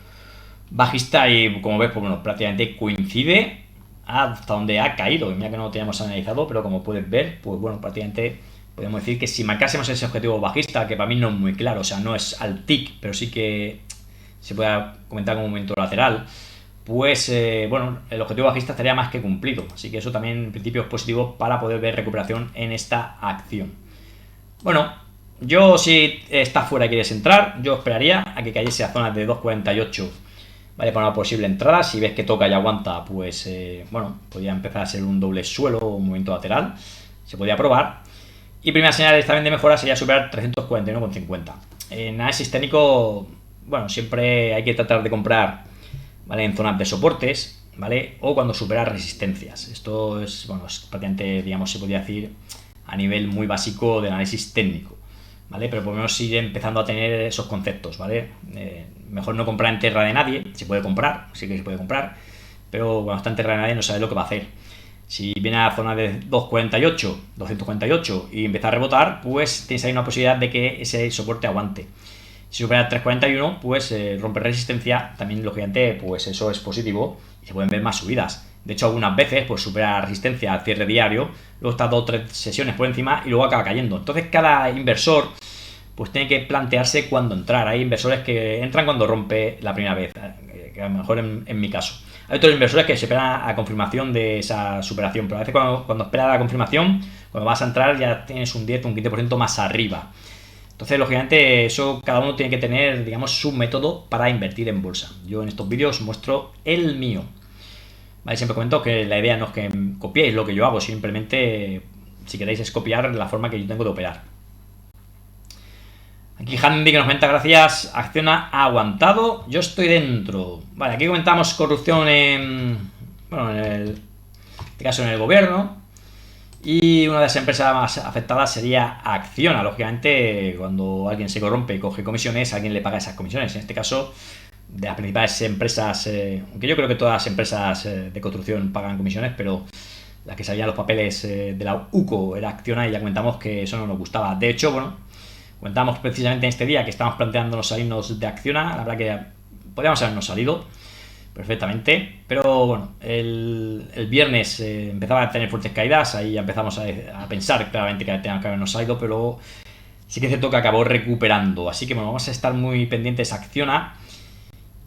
[SPEAKER 1] bajista y como ves, pues bueno, prácticamente coincide hasta donde ha caído. Y mira que no lo teníamos analizado, pero como puedes ver, pues bueno, prácticamente podemos decir que si marcásemos ese objetivo bajista, que para mí no es muy claro, o sea, no es al tick, pero sí que se puede comentar como un momento lateral, pues bueno, el objetivo bajista estaría más que cumplido. Así que eso también en principio es positivo para poder ver recuperación en esta acción. Bueno, yo si estás fuera y quieres entrar, yo esperaría a que cayese a zonas de 2.48, ¿vale? Para una posible entrada. Si ves que toca y aguanta, pues bueno, podría empezar a ser un doble suelo o un movimiento lateral. Se podría probar. Y primera señal también de mejora sería superar 349,50. En análisis técnico, bueno, siempre hay que tratar de comprar, ¿vale? En zonas de soportes, ¿vale? O cuando supera resistencias. Esto es, bueno, es prácticamente, digamos, se podría decir a nivel muy básico de análisis técnico, ¿vale? Pero por lo menos sigue empezando a tener esos conceptos, ¿vale? Mejor no comprar en tierra de nadie, se puede comprar, sí que se puede comprar, pero cuando está en tierra de nadie no sabe lo que va a hacer. Si viene a la zona de 248 y empieza a rebotar, pues tienes ahí una posibilidad de que ese soporte aguante. Si supera 341, pues rompe resistencia, también lógicamente pues eso es positivo y se pueden ver más subidas. De hecho, algunas veces pues supera resistencia al cierre diario, luego está 2 o 3 sesiones por encima y luego acaba cayendo. Entonces cada inversor pues tiene que plantearse cuándo entrar. Hay inversores que entran cuando rompe la primera vez, que a lo mejor en mi caso. Hay otros inversores que se esperan a confirmación de esa superación, pero a veces cuando esperas la confirmación, cuando vas a entrar ya tienes un 10 o un 15% más arriba. Entonces, lógicamente, eso cada uno tiene que tener, digamos, su método para invertir en bolsa. Yo en estos vídeos muestro el mío. ¿Vale? Siempre comento que la idea no es que copiéis lo que yo hago, simplemente, si queréis, es copiar la forma que yo tengo de operar. Aquí Handy que nos comenta, gracias, Acciona ha aguantado, yo estoy dentro. Vale, aquí comentamos corrupción bueno, en este caso en el gobierno. Y una de las empresas más afectadas sería Acciona. Lógicamente, cuando alguien se corrompe y coge comisiones, alguien le paga esas comisiones. En este caso, de las principales empresas, aunque yo creo que todas las empresas de construcción pagan comisiones, pero la que salían los papeles de la UCO era Acciona y ya comentamos que eso no nos gustaba. De hecho, bueno, comentamos precisamente en este día que estamos planteándonos salirnos de Acciona. La verdad que podríamos habernos salido perfectamente, pero bueno, el viernes empezaba a tener fuertes caídas, ahí ya empezamos a pensar claramente que teníamos que habernos salido, pero sí que es cierto que acabó recuperando, así que bueno, vamos a estar muy pendientes a Acciona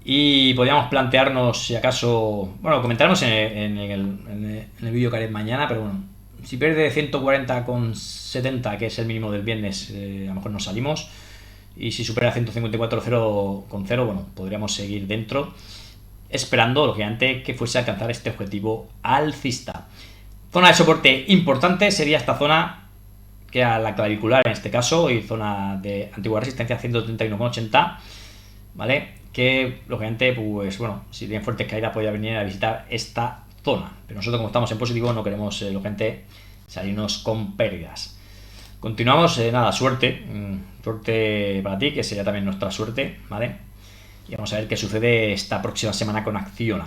[SPEAKER 1] y podríamos plantearnos si acaso, bueno, comentaremos en el vídeo que haré mañana, pero bueno, si pierde 140,70, que es el mínimo del viernes, a lo mejor nos salimos, y si supera 154,0, bueno, podríamos seguir dentro, esperando, lógicamente, que fuese a alcanzar este objetivo alcista. Zona de soporte importante sería esta zona, que era la clavicular en este caso, y zona de antigua resistencia 131,80, ¿vale? Que, lógicamente, pues bueno, si tienen fuertes caídas podría venir a visitar esta zona. Pero nosotros, como estamos en positivo, no queremos, lógicamente, salirnos con pérdidas. Continuamos, nada, suerte para ti, que sería también nuestra suerte, ¿vale? Y vamos a ver qué sucede esta próxima semana con Acciona.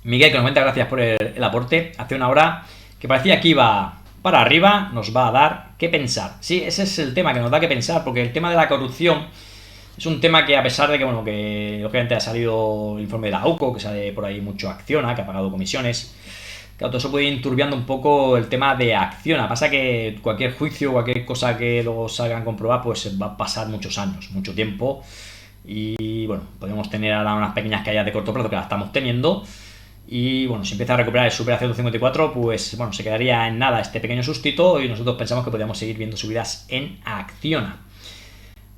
[SPEAKER 1] Miguel, que nos comenta, gracias por el aporte. Hace una hora que parecía que iba para arriba, nos va a dar que pensar. Sí, ese es el tema que nos da que pensar, porque el tema de la corrupción es un tema que, a pesar de que, bueno, que lógicamente ha salido el informe de la UCO, que sale por ahí mucho Acciona, que ha pagado comisiones, que todo eso puede ir turbiando un poco el tema de Acciona. Pasa que cualquier juicio, cualquier cosa que luego salgan a comprobar, pues va a pasar muchos años, mucho tiempo. Y bueno, podemos tener ahora unas pequeñas caídas de corto plazo que las estamos teniendo. Y bueno, si empieza a recuperar el supera 154, pues bueno, se quedaría en nada este pequeño sustito y nosotros pensamos que podríamos seguir viendo subidas en Acciona.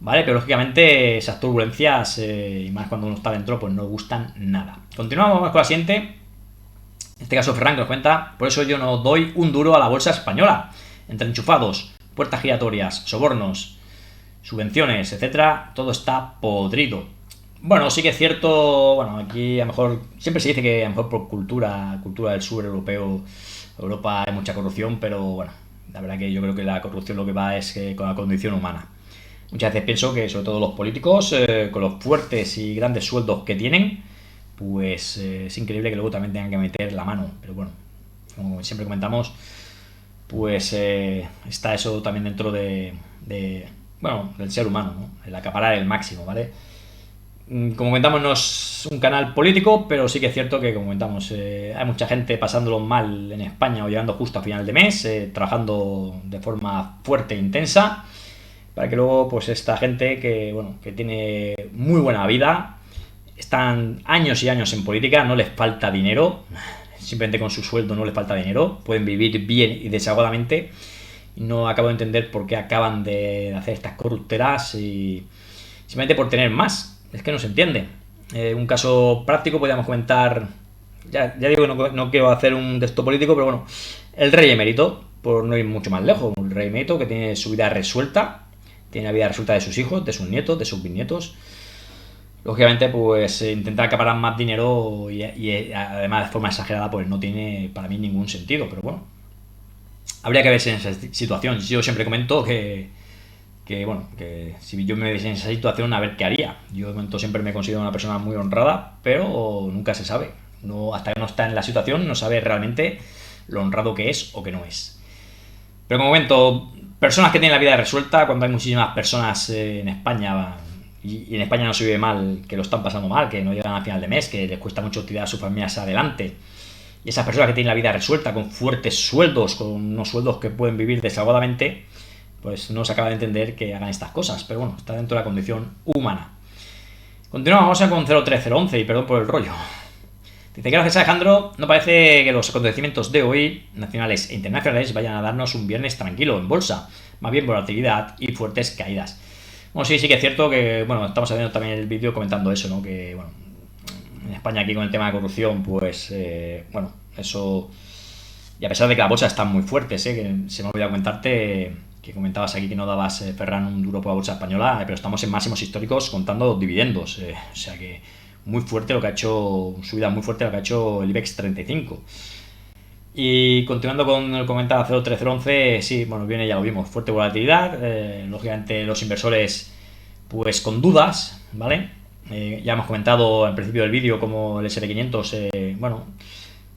[SPEAKER 1] ¿vale? Pero lógicamente esas turbulencias, y más cuando uno está dentro, pues no gustan nada. Continuamos con la siguiente. En este caso Ferran que nos cuenta: por eso yo no doy un duro a la bolsa española. Entre enchufados, puertas giratorias, sobornos, subvenciones, etcétera, todo está podrido. Bueno, sí que es cierto, bueno, aquí a lo mejor siempre se dice que a lo mejor por cultura del sur europeo, Europa hay mucha corrupción, pero bueno, la verdad que yo creo que la corrupción lo que va es con la condición humana. Muchas veces pienso que sobre todo los políticos, con los fuertes y grandes sueldos que tienen, pues es increíble que luego también tengan que meter la mano. Pero bueno, como siempre comentamos, pues está eso también dentro bueno, del ser humano, ¿no? El acaparar el máximo, ¿vale? Como comentamos, no es un canal político, pero sí que es cierto que, como comentamos, hay mucha gente pasándolo mal en España o llegando justo a final de mes, trabajando de forma fuerte e intensa, para que luego, pues esta gente que, bueno, que tiene muy buena vida, están años y años en política, no les falta dinero, simplemente con su sueldo no les falta dinero, pueden vivir bien y desahogadamente, y no acabo de entender por qué acaban de hacer estas corrupteras y simplemente por tener más. Es que no se entiende. Un caso práctico podríamos comentar, ya digo que no quiero hacer un texto político, pero bueno, el rey emérito, por no ir mucho más lejos, un rey emérito que tiene su vida resuelta, tiene la vida resuelta de sus hijos, de sus nietos, de sus bisnietos. Lógicamente, pues intentar acaparar más dinero y además de forma exagerada, pues no tiene para mí ningún sentido, pero bueno, habría que verse en esa situación. Yo siempre comento bueno, que si yo me viese en esa situación, a ver qué haría. Yo de momento siempre me considero una persona muy honrada, pero nunca se sabe. No, hasta que no está en la situación, no sabe realmente lo honrado que es o que no es. Pero como comento, personas que tienen la vida resuelta, cuando hay muchísimas personas en España, y en España no se vive mal, que lo están pasando mal, que no llegan a final de mes, que les cuesta mucho tirar a sus familias adelante, y esas personas que tienen la vida resuelta, con fuertes sueldos, con unos sueldos que pueden vivir desahogadamente, pues no se acaba de entender que hagan estas cosas, pero bueno, está dentro de la condición humana. Continuamos con 03011 y perdón por el rollo. Dice: gracias Alejandro, no parece que los acontecimientos de hoy, nacionales e internacionales, vayan a darnos un viernes tranquilo en bolsa, más bien volatilidad y fuertes caídas. Bueno, sí que es cierto que, bueno, estamos haciendo también el vídeo comentando eso, ¿no? Que, bueno, en España aquí con el tema de corrupción, pues, bueno, eso, y a pesar de que la bolsa está muy fuerte, que se me ha olvidado comentarte, que comentabas aquí que no dabas, Ferran, un duro por la bolsa española, pero estamos en máximos históricos contando dividendos, o sea que muy fuerte lo que ha hecho, subida muy fuerte lo que ha hecho el IBEX 35. Y continuando con el comentario 03011, sí, bueno, viene, ya lo vimos, fuerte volatilidad, lógicamente los inversores pues con dudas, ¿vale? Ya hemos comentado al principio del vídeo como el S&P 500, bueno,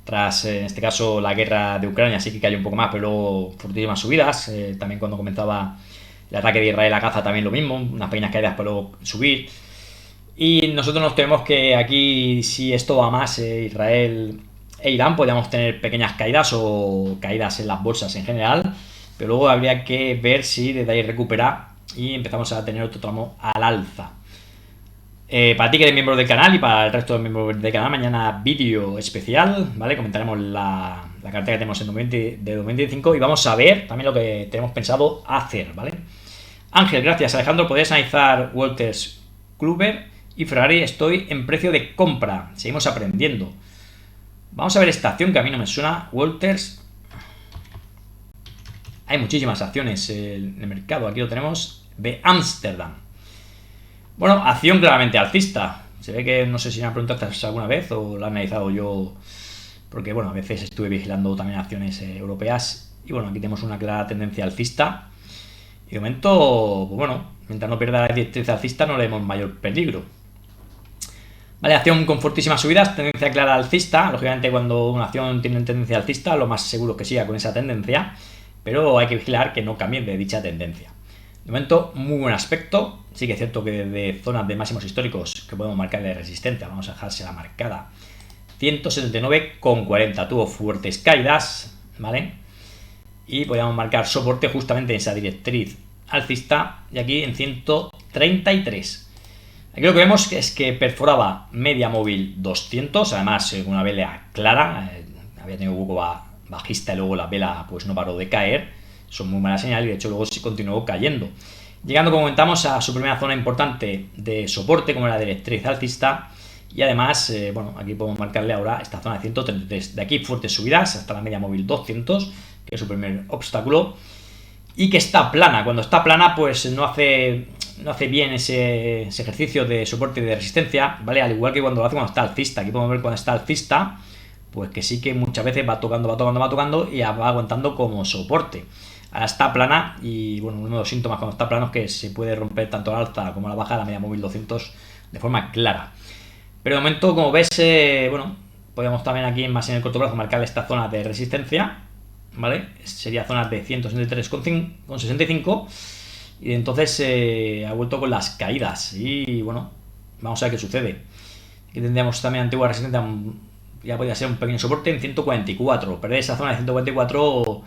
[SPEAKER 1] tras en este caso la guerra de Ucrania sí que cayó un poco más, pero luego fortísimas subidas. También cuando comentaba el ataque de Israel a Gaza también lo mismo, unas pequeñas caídas para luego subir. Y nosotros nos tememos que aquí, si esto va más, Israel e Irán, podríamos tener pequeñas caídas o caídas en las bolsas en general, pero luego habría que ver si desde ahí recupera y empezamos a tener otro tramo al alza. Para ti que eres miembro del canal y para el resto de miembros del canal, mañana vídeo especial, ¿vale? Comentaremos la cartera que tenemos en de 2025 y vamos a ver también lo que tenemos pensado hacer, ¿vale? Ángel, gracias. Alejandro, ¿podrías analizar Wolters Kluwer y Ferrari? Estoy en precio de compra. Seguimos aprendiendo. Vamos a ver esta acción que a mí no me suena. Wolters. Hay muchísimas acciones en el mercado. Aquí lo tenemos de Ámsterdam. Bueno, acción claramente alcista. Se ve que no sé si me han preguntado alguna vez o la he analizado yo, porque bueno, a veces estuve vigilando también acciones europeas y bueno, aquí tenemos una clara tendencia alcista y de momento, pues bueno, mientras no pierda la directriz alcista no le vemos mayor peligro. Vale, acción con fortísimas subidas, tendencia clara alcista. Lógicamente cuando una acción tiene tendencia alcista, lo más seguro que siga con esa tendencia, pero hay que vigilar que no cambie de dicha tendencia. De momento, muy buen aspecto. Sí que es cierto que de zonas de máximos históricos que podemos marcarle resistencia, vamos a dejársela marcada 179,40. Tuvo fuertes caídas, ¿vale? Y podríamos marcar soporte justamente en esa directriz alcista y aquí en 133. Aquí lo que vemos es que perforaba media móvil 200, además una vela clara, había tenido un poco bajista y luego la vela pues no paró de caer. Son muy mala señal y de hecho luego sí continuó cayendo. llegando, como comentamos, a su primera zona importante de soporte, como la directriz alcista. Y además, bueno, aquí podemos marcarle ahora esta zona de 133. De aquí fuertes subidas hasta la media móvil 200, que es su primer obstáculo. Y que está plana. Cuando está plana, pues no hace bien ese ejercicio de soporte y de resistencia, ¿vale? Al igual que cuando lo hace cuando está alcista. Aquí podemos ver cuando está alcista, pues que sí que muchas veces va tocando y va aguantando como soporte. Ahora está plana y, bueno, uno de los síntomas cuando está plano es que se puede romper tanto la alza como la baja de la media móvil 200 de forma clara. Pero de momento, como ves, bueno, podemos también aquí más en el corto plazo marcar esta zona de resistencia, ¿vale? Sería zona de 163,65 y entonces ha vuelto con las caídas y, bueno, vamos a ver qué sucede. Aquí tendríamos también antigua resistencia, ya podría ser un pequeño soporte en 144. Perder esa zona de 144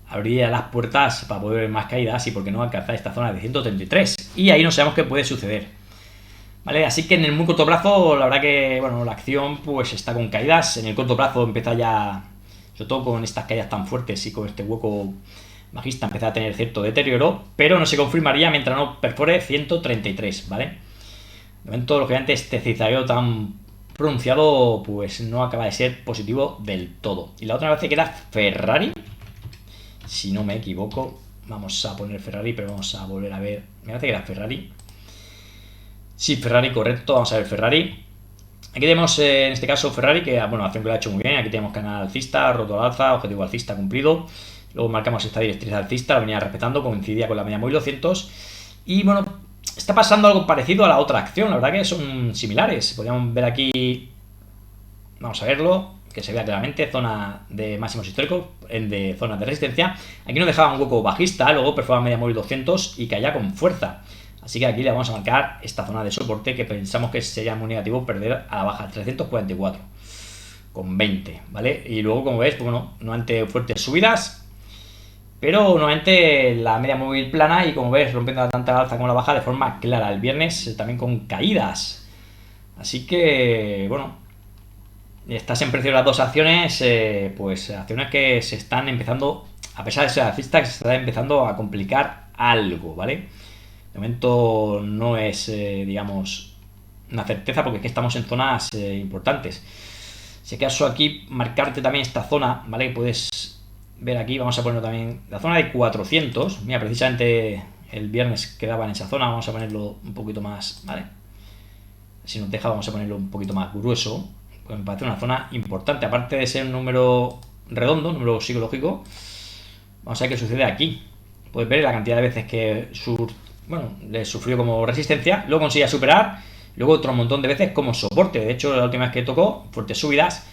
[SPEAKER 1] abriría las puertas para poder ver más caídas y, por qué no, alcanzar esta zona de 133. Y ahí no sabemos qué puede suceder. ¿Vale? Así que en el muy corto plazo, la verdad que, bueno, la acción pues está con caídas. En el corto plazo empieza ya, sobre todo con estas caídas tan fuertes y con este hueco bajista, empieza a tener cierto deterioro, pero no se confirmaría mientras no perfore 133, ¿vale? De momento, lógicamente, este cizalleo tan pronunciado pues no acaba de ser positivo del todo. Y la otra vez que era Ferrari, si no me equivoco, vamos a poner Ferrari, pero vamos a volver a ver, me parece que era Ferrari. Sí, Ferrari, correcto, vamos a ver Ferrari. Aquí tenemos en este caso Ferrari, que, bueno, la acción que lo ha hecho muy bien. Aquí tenemos canal alcista, roto al alza, objetivo alcista cumplido. Luego marcamos esta directriz alcista, la venía respetando, coincidía con la media móvil 200. Y, bueno, está pasando algo parecido a la otra acción, la verdad que son similares. Podríamos ver aquí, vamos a verlo, que se vea claramente, zona de máximos históricos, de zona de resistencia. Aquí nos dejaba un hueco bajista, luego perforaba media móvil 200 y caía con fuerza. Así que aquí le vamos a marcar esta zona de soporte que pensamos que sería muy negativo perder a la baja, 344,20, ¿vale? Y luego, como ves, pues, bueno, nuevamente fuertes subidas, pero nuevamente la media móvil plana y, como ves, rompiendo tanto la alza como la baja de forma clara. El viernes también con caídas. Así que, bueno, estas en precio de las dos acciones, pues acciones que se están empezando, a pesar de ser alcista, que se está empezando a complicar algo, ¿vale? De momento no es, digamos, una certeza porque es que estamos en zonas importantes. Si acaso aquí marcarte también esta zona, ¿vale? Puedes ver aquí, vamos a ponerlo también, la zona de 400. Mira, precisamente el viernes quedaba en esa zona, vamos a ponerlo un poquito más, ¿vale? Si nos deja, vamos a ponerlo un poquito más grueso, porque me parece una zona importante. Aparte de ser un número redondo, un número psicológico, vamos a ver qué sucede aquí. Puedes ver la cantidad de veces que le sufrió como resistencia, luego conseguía superar, luego otro montón de veces como soporte. De hecho, la última vez que tocó, fuertes subidas,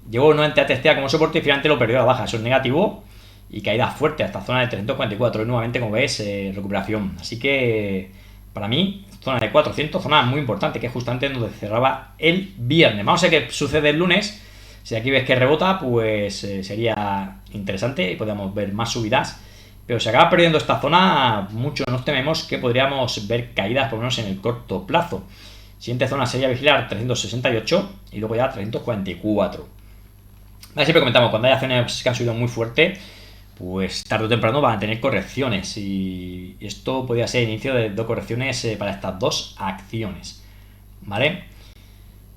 [SPEAKER 1] llegó nuevamente a testear como soporte y finalmente lo perdió a la baja. Eso es negativo y caída fuerte hasta zona de 344. Y nuevamente, como ves, recuperación. Así que, para mí, zona de 400, zona muy importante, que es justamente donde cerraba el viernes. Vamos a ver qué sucede el lunes. Si aquí ves que rebota, pues sería interesante y podríamos ver más subidas. Pero se acaba perdiendo esta zona, muchos nos tememos que podríamos ver caídas por lo menos en el corto plazo. Siguiente zona sería vigilar 368 y luego ya 344. Siempre comentamos, cuando hay acciones que han subido muy fuerte, pues tarde o temprano van a tener correcciones y esto podría ser inicio de dos correcciones para estas dos acciones, ¿vale?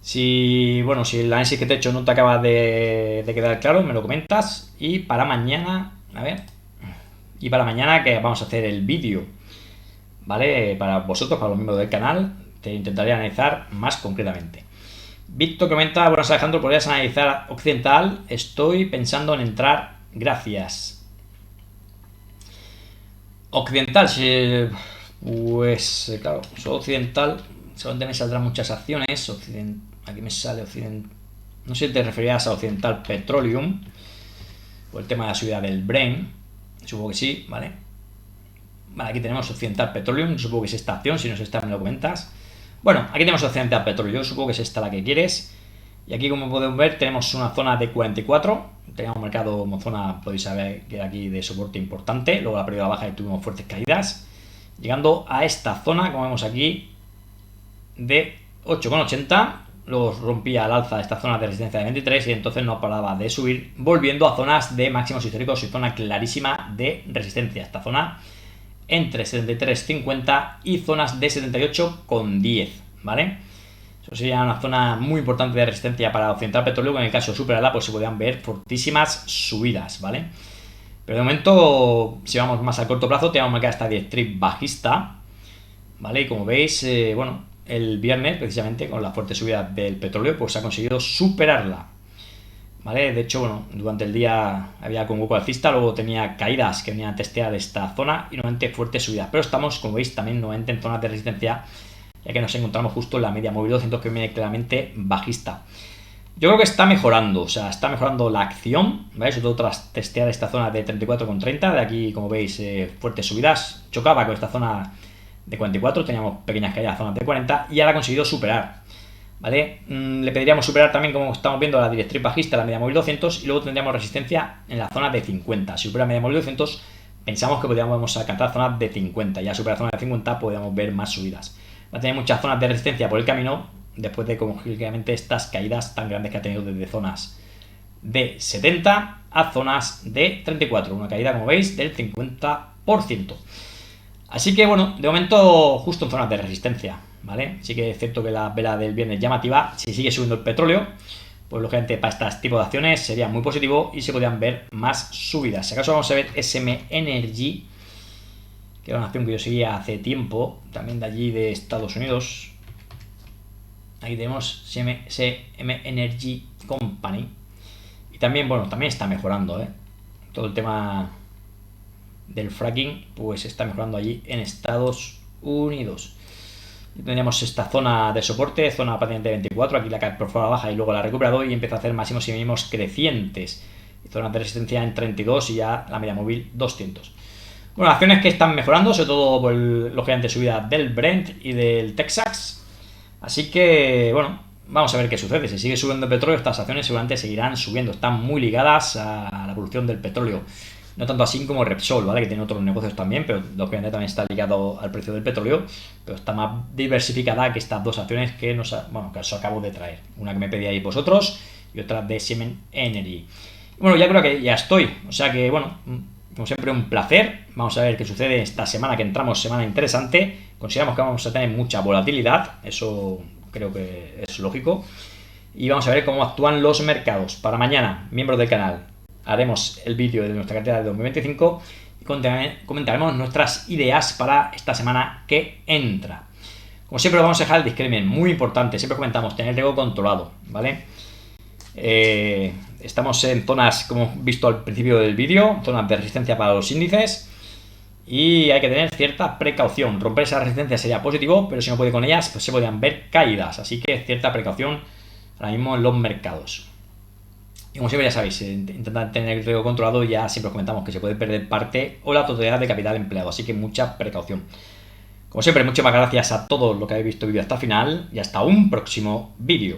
[SPEAKER 1] Si el análisis que te he hecho no te acaba de quedar claro, me lo comentas. Y para mañana, que vamos a hacer el vídeo, ¿vale? Para vosotros, para los miembros del canal, te intentaré analizar más concretamente. Víctor comenta, buenas Alejandro, ¿podrías analizar Occidental? Estoy pensando en entrar, gracias. Occidental, pues claro, solo Occidental, solamente me saldrán muchas acciones. Aquí me sale Occidental, no sé si te referías a Occidental Petroleum, o el tema de la subida del Brent. Supongo que sí, ¿vale? Vale, aquí tenemos Occidental Petroleum, supongo que es esta acción, si no es esta me lo comentas. Bueno, aquí tenemos Occidental Petroleum, yo supongo que es esta la que quieres. Y aquí, como podemos ver, tenemos una zona de 44, teníamos marcado como zona, podéis saber que era aquí de soporte importante, luego la pérdida baja y tuvimos fuertes caídas, llegando a esta zona, como vemos aquí, de 8,80, luego rompía al alza esta zona de resistencia de 23 y entonces no paraba de subir, volviendo a zonas de máximos históricos y zona clarísima de resistencia. Esta zona entre 73,50 y zonas de 78,10, ¿vale? Eso sería una zona muy importante de resistencia para Occidental Petróleo, que en el caso de superarla pues se podrían ver fortísimas subidas, ¿vale? Pero de momento, si vamos más a corto plazo, tenemos marcada esta directriz bajista, ¿vale? Y como veis, bueno, el viernes, precisamente, con la fuerte subida del petróleo, pues ha conseguido superarla, ¿vale? De hecho, bueno, durante el día había con hueco alcista, luego tenía caídas que venían a testear esta zona y nuevamente fuertes subidas. Pero estamos, como veis, también nuevamente en zonas de resistencia, ya que nos encontramos justo en la media móvil 200, que viene claramente bajista. Yo creo que está mejorando, o sea, está mejorando la acción, ¿vale? Sobre todo tras testear esta zona de 34,30, de aquí, como veis, fuertes subidas. Chocaba con esta zona de 44, teníamos pequeñas caídas, zonas de 40, y ahora ha conseguido superar, ¿vale? Le pediríamos superar también, como estamos viendo, la directriz bajista, la media móvil 200, y luego tendríamos resistencia en la zona de 50. Si supera media móvil 200, pensamos que podríamos alcanzar zonas de 50, ya superar zonas de 50 podríamos ver más subidas. Va a tener muchas zonas de resistencia por el camino, después de, como lógicamente, estas caídas tan grandes que ha tenido desde zonas de 70 a zonas de 34, una caída, como veis, del 50%. Así que, bueno, de momento justo en zonas de resistencia, ¿vale? Sí que es cierto que la vela del viernes llamativa, si sigue subiendo el petróleo, pues lógicamente para este tipo de acciones sería muy positivo y se podrían ver más subidas. Si acaso vamos a ver SM Energy, que era una acción que yo seguía hace tiempo, también de allí de Estados Unidos. Ahí tenemos SM Energy Company. Y también, bueno, también está mejorando, ¿eh? Todo el tema del fracking, pues está mejorando allí en Estados Unidos. Y tendríamos esta zona de soporte, zona prácticamente 24, aquí la cae por fuera baja y luego la ha recuperado y empieza a hacer máximos y mínimos crecientes. Y zonas de resistencia en 32 y ya la media móvil 200. Bueno, acciones que están mejorando, sobre todo por lógicamente subida del Brent y del Texas. Así que, bueno, vamos a ver qué sucede. Si sigue subiendo el petróleo, estas acciones seguramente seguirán subiendo. Están muy ligadas a la evolución del petróleo. No tanto así como Repsol, ¿vale? Que tiene otros negocios también, pero lógicamente también está ligado al precio del petróleo. Pero está más diversificada que estas dos acciones que que os acabo de traer. Una que me pedíais vosotros y otra de Siemens Energy. Y bueno, ya creo que ya estoy. O sea que, bueno, como siempre, un placer. Vamos a ver qué sucede esta semana que entramos, semana interesante. Consideramos que vamos a tener mucha volatilidad, eso creo que es lógico. Y vamos a ver cómo actúan los mercados. Para mañana, miembros del canal, haremos el vídeo de nuestra cartera de 2025 y comentaremos nuestras ideas para esta semana que entra. Como siempre, vamos a dejar el disclaimer muy importante. Siempre comentamos tener riesgo controlado, ¿vale? Estamos en zonas, como hemos visto al principio del vídeo, zonas de resistencia para los índices y hay que tener cierta precaución. Romper esa resistencia sería positivo, pero si no puede con ellas, pues se podrían ver caídas, así que cierta precaución ahora mismo en los mercados. Y como siempre, ya sabéis, intentar tener el riesgo controlado, ya siempre os comentamos que se puede perder parte o la totalidad de capital empleado, así que mucha precaución. Como siempre, muchas gracias a todos los que habéis visto el vídeo hasta el final y hasta un próximo vídeo.